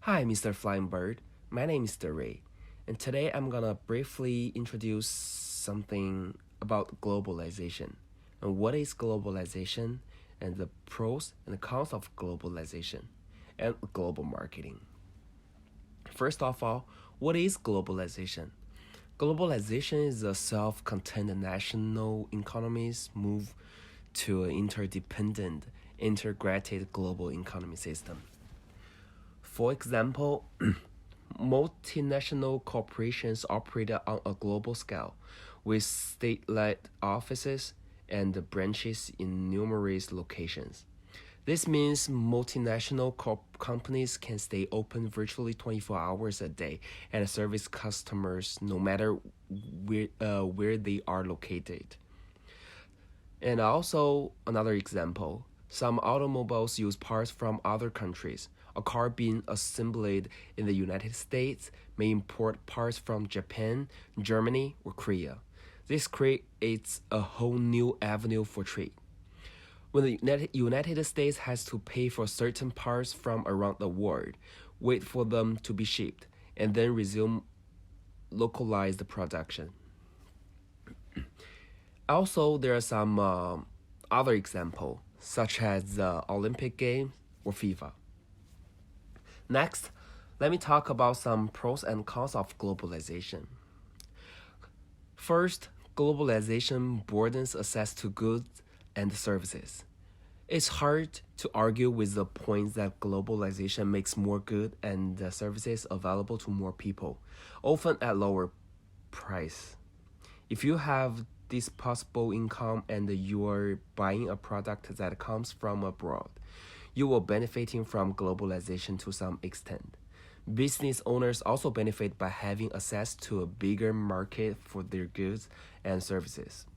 Hi, Mr. Flying Bird. My name is Ray, and today I'm gonna briefly introduce something about globalization and what is globalization and the pros and the cons of globalization and global marketing. First of all, what is globalization? Globalization is a self-contained national economy's move to an interdependent, integrated global economy system. For example, multinational corporations operate on a global scale, with state-led offices and branches in numerous locations. This means multinational companies can stay open virtually 24 hours a day and service customers no matter where they are located. And also, another example, some automobiles use parts from other countries. A car being assembled in the United States may import parts from Japan, Germany, or Korea. This creates a whole new avenue for trade. When the United States has to pay for certain parts from around the world, wait for them to be shipped, and then resume localized production. Also, there are some other examples, such as the Olympic Games or FIFA. Next, let me talk about some pros and cons of globalization. First, globalization broadens access to goods and services. It's hard to argue with the point that globalization makes more goods and services available to more people, often at lower price. If you have disposable income and you are buying a product that comes from abroad, you will benefiting from globalization to some extent. Business owners also benefit by having access to a bigger market for their goods and services.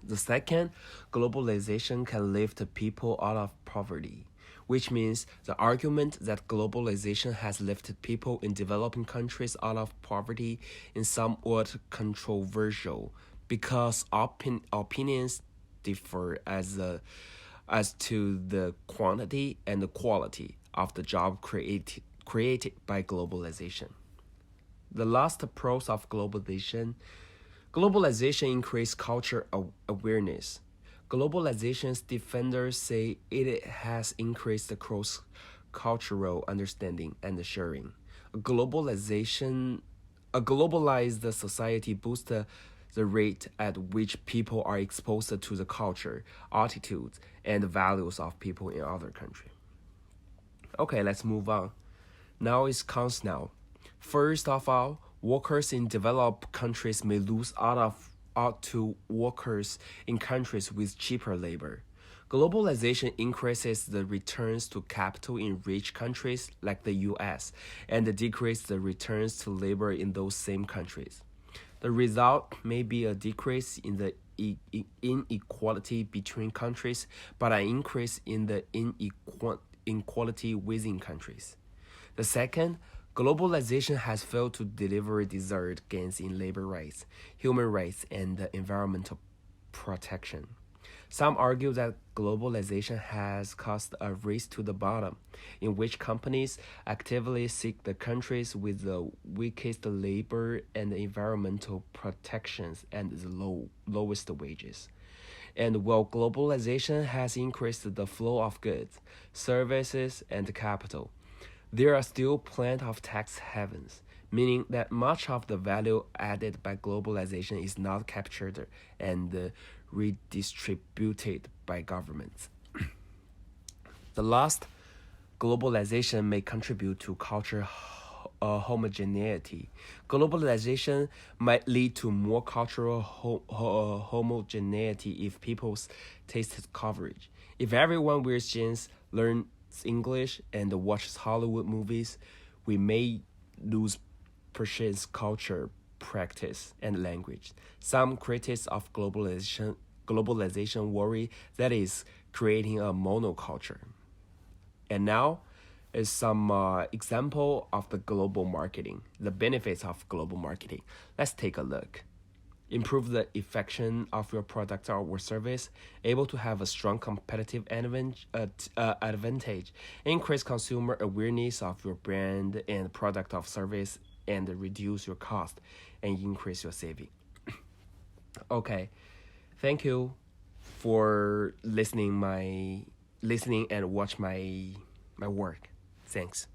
The second, globalization can lift people out of poverty, which means the argument that globalization has lifted people in developing countries out of poverty is somewhat controversial because opinions differ as to the quantity and the quality of the job created by globalization. The last pros of globalization increased culture awareness. Globalization's defenders say it has increased the cross-cultural understanding and sharing. A globalized society boosts the rate at which people are exposed to the culture, attitudes, and values of people in other countries. Okay, let's move on. Now it's cons now. First of all, workers in developed countries may lose out to workers in countries with cheaper labor. Globalization increases the returns to capital in rich countries like the US and decreases the returns to labor in those same countries. The result may be a decrease in the inequality between countries, but an increase in the inequality within countries. The second, globalization has failed to deliver desired gains in labor rights, human rights, and environmental protection. Some argue that globalization has caused a race to the bottom, in which companies actively seek the countries with the weakest labor and environmental protections and the lowest wages. And while globalization has increased the flow of goods, services, and capital, there are still plenty of tax havens, meaning that much of the value added by globalization is not captured and redistributed by governments. The last, globalization may contribute to culture homogeneity. Globalization might lead to more cultural homogeneity if people's tastes coverage. If everyone wears jeans, learns English, and watches Hollywood movies, we may lose Persian's culture, practice, and language. Some critics of globalization worry that is creating a monoculture. And now is some example of the global marketing, the benefits of global marketing. Let's take a look. improve the effectiveness of your product or service, able to have a strong competitive advantage, increase consumer awareness of your brand and product of service, and reduce your cost and increase your saving. Okay, thank you for listening and watch my work. Thanks.